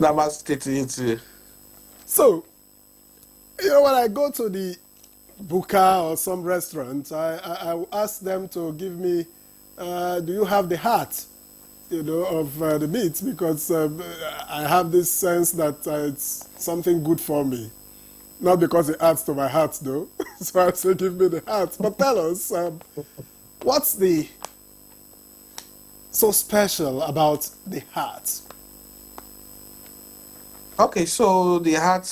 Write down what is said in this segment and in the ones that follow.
Namaste to you too. So, when I go to the buka or some restaurant, I will ask them to give me, do you have the heart, of the meat? Because I have this sense that it's something good for me. Not because it adds to my heart, though. So I say, give me the heart. But tell us, what's the so special about the heart? Okay, so the heart,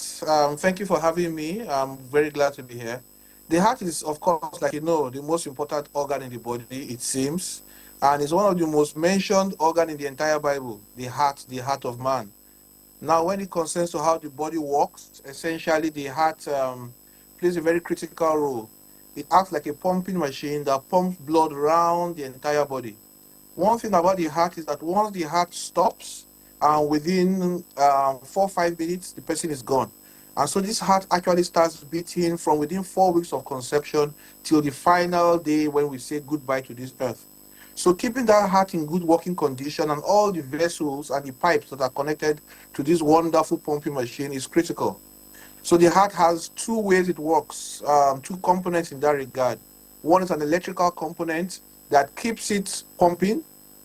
thank you for having me. I'm very glad to be here. The heart is, of course, like you know, the most important organ in the body, it seems, and it's one of the most mentioned organ in the entire Bible, the heart of man. Now, when it concerns to how the body works, essentially the heart plays a very critical role. It acts like a pumping machine that pumps blood around the entire body. One thing about the heart is that once the heart stops, within 4 or 5 minutes, the person is gone. And so this heart actually starts beating from within 4 weeks of conception till the final day when we say goodbye to this earth. So keeping that heart in good working condition and all the vessels and the pipes that are connected to this wonderful pumping machine is critical. So the heart has two ways it works, two components in that regard. One is an electrical component that keeps it pumping,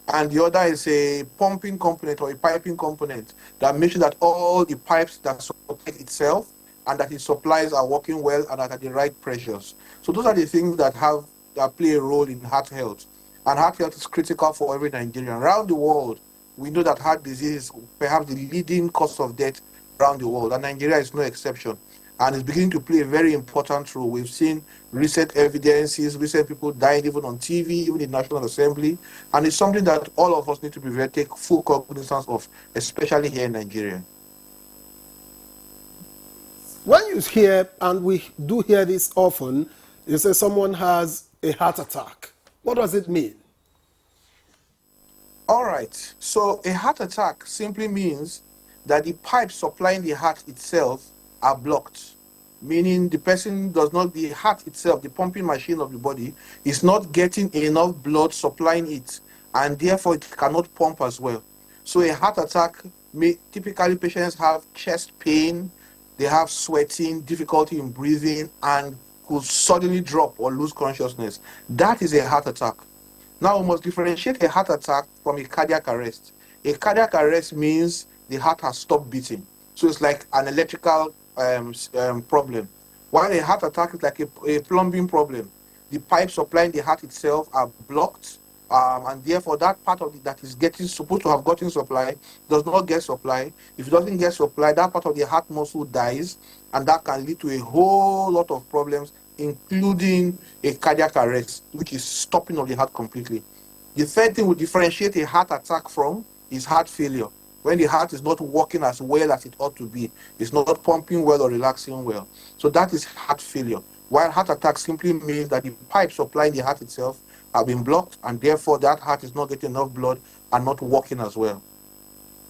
and the other is a pumping component or a piping component that makes sure that all the pipes that supply itself and that its supplies are working well and are at the right pressures. So those are the things that play a role in heart health. And heart health is critical for every Nigerian. Around the world, we know that heart disease is perhaps the leading cause of death around the world, and Nigeria is no exception. And it's beginning to play a very important role. We've seen recent evidences, recent people dying even on TV, even in National Assembly, and it's something that all of us need to take full cognizance of, especially here in Nigeria. When you hear, and we do hear this often, you say someone has a heart attack. What does it mean? All right. So a heart attack simply means that the pipes supplying the heart itself are blocked, meaning the heart itself, the pumping machine of the body, is not getting enough blood supplying it, and therefore it cannot pump as well. So a heart attack typically patients have chest pain, they have sweating, difficulty in breathing, and could suddenly drop or lose consciousness. That is a heart attack. Now, we must differentiate a heart attack from a cardiac arrest. A cardiac arrest means the heart has stopped beating. So it's like an electrical problem. While a heart attack is like a plumbing problem. The pipes supplying the heart itself are blocked, and therefore that part of it that is supposed to have gotten supply does not get supply. If it doesn't get supply, that part of the heart muscle dies, and that can lead to a whole lot of problems, including a cardiac arrest, which is stopping of the heart completely. The third thing we differentiate a heart attack from is heart failure. When the heart is not working as well as it ought to be, it's not pumping well or relaxing well. So that is heart failure. While heart attack simply means that the pipes supplying the heart itself have been blocked, and therefore that heart is not getting enough blood and not working as well.